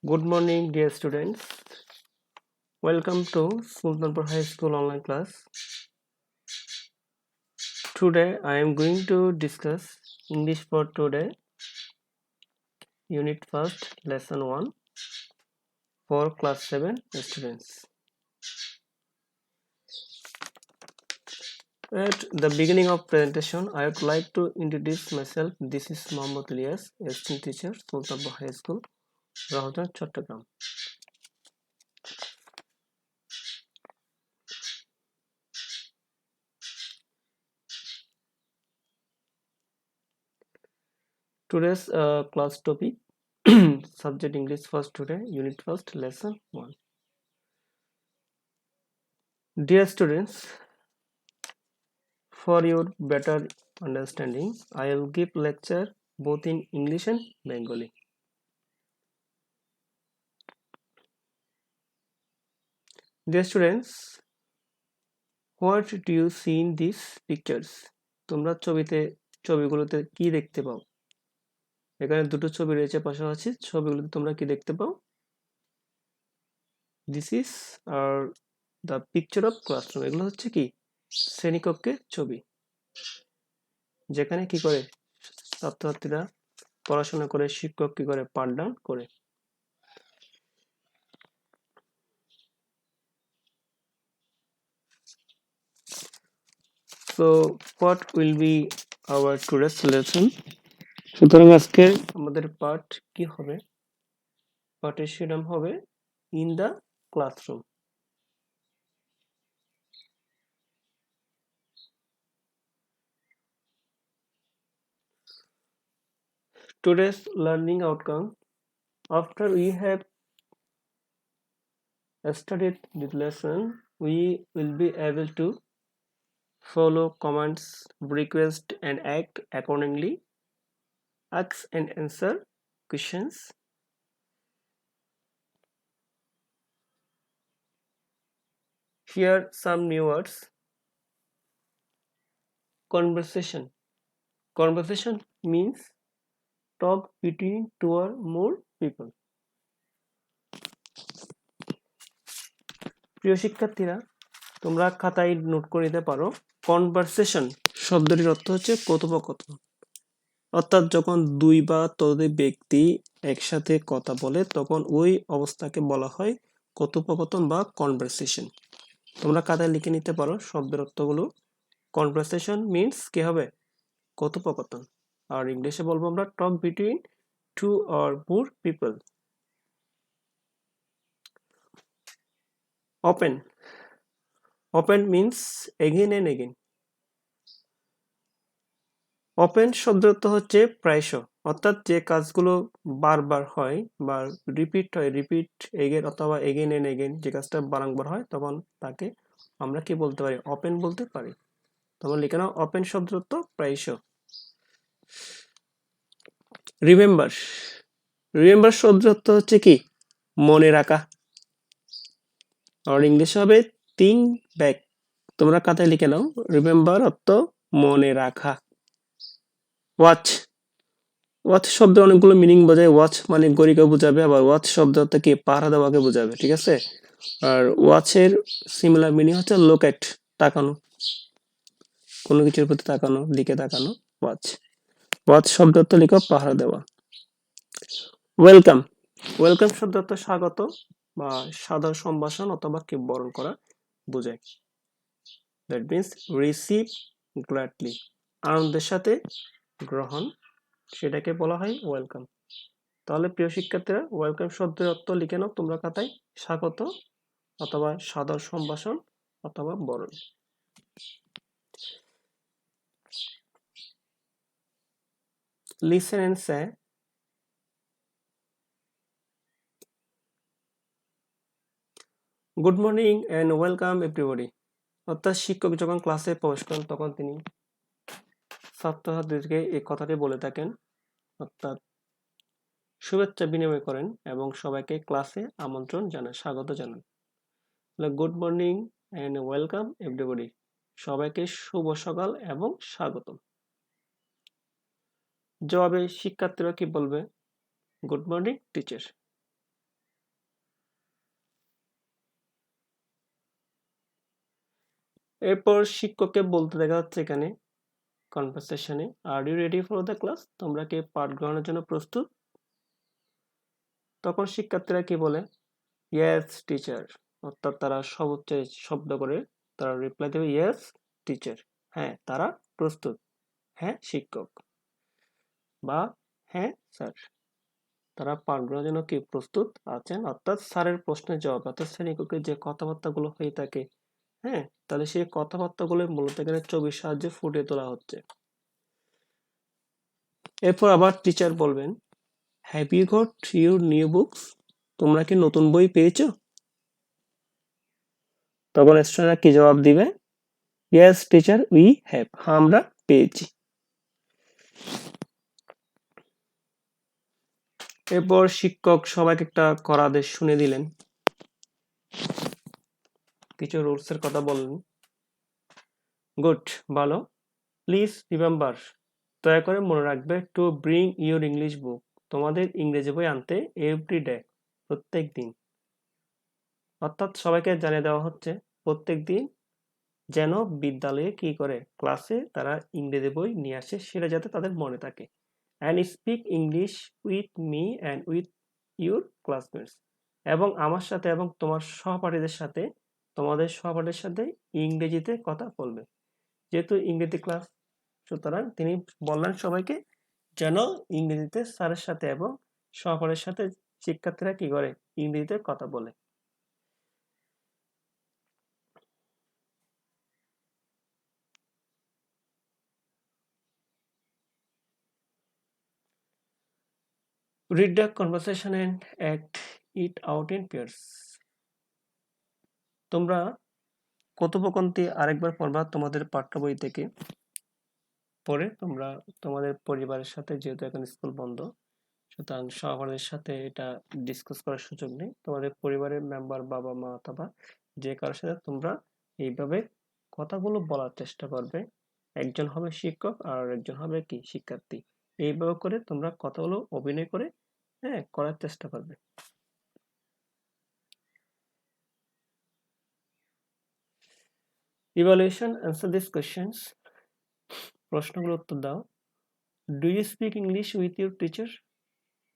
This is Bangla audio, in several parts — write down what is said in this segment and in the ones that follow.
Good morning, dear students. Welcome to Sultanpur High School online class. Today, I am going to discuss English for today, Unit 1st, Lesson 1 for Class 7 students. At the beginning of presentation, I would like to introduce myself. This is Mohammad Ilyas, assistant teacher, Sultanpur High School, Rahotan, Chattogram. Today's class topic, subject English first today, Unit 1st, Lesson 1. Dear students, for your better understanding, I will give lecture both in English and Bengali. Dear students, what do you see in these pictures? তোমরা ছবিগুলোতে কি দেখতে পাও? এখানে দুটো ছবি রয়েছে পাশাপাশি, ছবিগুলোতে তোমরা কি দেখতে পাও? This is the picture of classroom. এগুলো হচ্ছে কি শ্রেণীকক্ষের ছবি, যেখানে কি করে ছাত্রছাত্রীরা পড়াশোনা করে, শিক্ষক কি করে পাঠদান করে। So what will be our today's lesson? সুতরাং আজকে আমাদের পাঠ কি হবে? পাঠের শিরোনাম হবে in the classroom. Today's learning outcome, after we have studied this lesson, we will be able to follow commands, request and act accordingly, ask and answer questions. Here some new words. Conversation. Conversation means talk between two or more people. প্রিয় শিক্ষার্থীরা, তোমরা খাতায় নোট করে নিতে পারো, কনভারসেশন শব্দটির অর্থ হচ্ছে কথোপকথন, অর্থাৎ যখন দুই বা ততোধিক ব্যক্তি একসাথে কথা বলে তখন ওই অবস্থাকে বলা হয় কথোপকথন বা কনভারসেশন। তোমরা খাতায় লিখে নিতে পারো শব্দের অর্থগুলো। কনভারসেশন মিন্স কি হবে? কথোপকথন। আর ইংলিশে বলবো আমরা talk between two or more people. Open. Open means again and again. Open শব্দের অর্থ হচ্ছে প্রায়শ, অর্থাৎ যে কাজগুলো বারবার হয় বা রিপিট হয়, রিপিট এগেন অথবা এগেন এন্ড এগেন, যে কাজটা বারংবার হয় তখন তাকে আমরা কি বলতে পারি? ওপেন বলতে পারি। তখন লিখে নাও ওপেন শব্দের অর্থ প্রায়শ। রিমেম্বার। রিমেম্বার শব্দের অর্থ হচ্ছে কি? মনে রাখা। আর ইংলিশ হবে থিঙ্ক ব্যাক। তোমরা খাতায় লিখে নাও রিমেম্বার অর্থ মনে রাখা। ওয়াচ। ওয়াচ শব্দ অনেকগুলো মিনিং বোঝায়। ওয়াচ মানে ঘড়িকে বোঝাবে, আবার ওয়াচ শব্দ অর্থ কি? পাহারা দেওয়াকে বোঝাবে, ঠিক আছে? আর ওয়াচের সিমিলার মিনিং হচ্ছে লুক এট, তাকানো, কোনো কিছুর প্রতি তাকানো, দিকে তাকানো, ওয়াচ। ওয়াচ শব্দ অর্থ লিখো পাহারা দেওয়া। ওয়েলকাম। ওয়েলকাম শব্দ অর্থ স্বাগত বা সাদর সম্ভাষণ অথবা কি বরণ করা বোঝায়। দ্যাট মিন্স রিসিভ গ্ল্যাডলি, আনন্দের সাথে গ্রহণ, সেটাকে বলা হয় ওয়েলকাম। তাহলে প্রিয় শিক্ষার্থীরা, ওয়েলকাম শব্দের অর্থ লিখে নাও তোমরা খাতায়, স্বাগত অথবা সাদর সম্ভাষণ অথবা বরণ। Listen and say. Good morning and welcome everybody. অর্থাৎ শিক্ষক যখন ক্লাসে প্রবেশ করেন তখন তিনি ছাত্রছাত্রীদেরকে এই কথাটি বলে থাকেন, অর্থাৎ শুভেচ্ছা বিনিময় করেন এবং সবাইকে ক্লাসে আমন্ত্রণ জানান, স্বাগত জানান। Good morning and welcome everybody, সবাইকে শুভ সকাল এবং স্বাগতম। জবাবে শিক্ষার্থীরা কি বলবে? Good morning teacher. এরপর শিক্ষককে বলতে দেখা যাচ্ছে এখানে কনভারসেশনে, are you ready for the class, তোমরা কি পাঠ গ্রহণের জন্য প্রস্তুত? তখন শিক্ষার্থীরা কি বলে? ইয়েস টিচার, অর্থাৎ তারা সর্বোচ্চ শব্দ করে তারা রিপ্লাই দেবে ইয়েস টিচার, হ্যাঁ তারা প্রস্তুত, হ্যাঁ শিক্ষক, বা হ্যাঁ স্যার, তারা পাঠ গ্রহণের জন্য কি প্রস্তুত আছেন, অর্থাৎ স্যারের প্রশ্নের জবাব, অর্থাৎ শ্রেণীকক্ষে যে কথাবার্তাগুলো হয়ে থাকে, হ্যাঁ, তাহলে সেই কথাবার্তাগুলো মূলত এখানে ছবির সাহায্যে ফুটিয়ে তোলা হচ্ছে। এরপর আবার টিচার বলবেন, have you got your new books, তোমরা কি নতুন বই পেয়েছো? তখন স্টুডেন্টরা কি জবাব দিবে? ইয়েস টিচার উই হ্যাভ, আমরা পেয়েছি। এরপর শিক্ষক সবাইকে একটা কড়া আদেশ শুনে দিলেন, কিছু রুলস এর কথা বললেন। গুড, ভালো। প্লিজ রিমেম্বার, দয়া করে মনে রাখবে, to bring your English book, তোমাদের ইংরেজি বই আনতে, এভরি ডে, প্রত্যেক দিন। অর্থাৎ সবাইকে জানিয়ে দেওয়া হচ্ছে প্রত্যেক দিন যেন বিদ্যালয়ে কি করে, ক্লাসে তারা ইংরেজি বই নিয়ে আসে, সেটা যাতে তাদের মনে থাকে। And speak English with me and with your classmates, এবং আমার সাথে এবং তোমার সহপাঠীদের সাথে, তোমাদের সহপাঠীদের সাথে ইংরেজিতে কথা বলবে। যেহেতু ইংরেজি ক্লাস, সুতরাং তিনি বললেন সবাইকে যেন ইংরেজিতে স্যারের সাথে এবং সহপাঠীর সাথে শিক্ষার্থীরা কি করে, ইংরেজিতে কথা বলে। Read the conversation and act it out in pairs. তোমরা কথোপকথনটি আরেকবার পড়বা তোমাদের পাঠ্য বই থেকে পড়ে, তোমরা তোমাদের পরিবারের সাথে, যেহেতু এখন স্কুল বন্ধ, সুতরাং সহপাঠীদের সাথে এটা ডিসকাস করার সুযোগ নেই, তোমাদের পরিবারের মেম্বার, বাবা মা অথবা যে কারোর সাথে তোমরা এইভাবে কথাগুলো বলার চেষ্টা করবে। একজন হবে শিক্ষক আর একজন হবে কি শিক্ষার্থী, এইভাবে করে তোমরা কথাগুলো অভিনয় করে, হ্যাঁ, করার চেষ্টা করবে। Evaluation, answer these questions. প্রশ্নগুলো উত্তর দাও। Do you speak English with your teacher?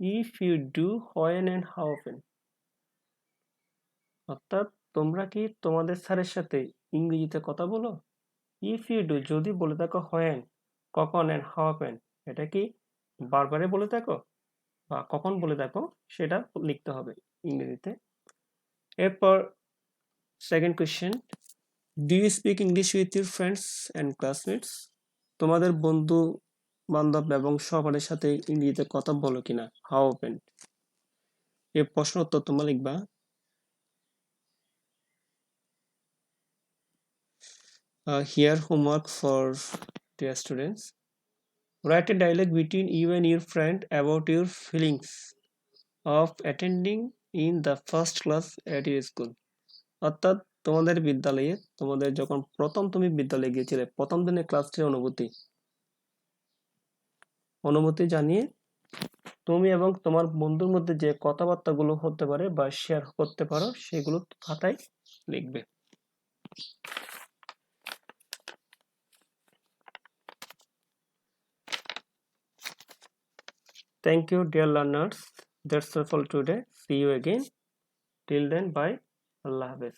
If you do, when and how often? অর্থাৎ তোমরা কি তোমাদের স্যারের সাথে ইংরেজিতে কথা বলো? If you do, যদি বলে থাকো when, কখন, and how often, এটা কি বারবারে বলে থাকো বা কখন বলে থাকো, সেটা লিখতে হবে ইংরেজিতে। এরপর second question, do you speak English with your friends and classmates, তোমাদের বন্ধু বান্ধব এবং সহপাঠীর সাথে ইংরেজিতে কথা বলো কিনা, হাউ অফেন। এর প্রশ্ন উত্তর তোমরা লিখবা। Here homework for dear students, write a dialogue between you and your friend about your feelings of attending in the first class at your school. অর্থাৎ তোমাদের বিদ্যালয়ে, তোমাদের যখন প্রথম তুমি বিদ্যালয়ে গিয়েছিলে, প্রথম দিনের ক্লাসটির অনুভূতি জানিয়ে তুমি এবং তোমার বন্ধুর মধ্যে যে কথাবার্তাগুলো হতে পারে বা শেয়ার করতে পারো, সেগুলো খাতায় লিখবে। Thank you, dear learners. That's all for today. See you again. Till then, bye. Allah Hafiz.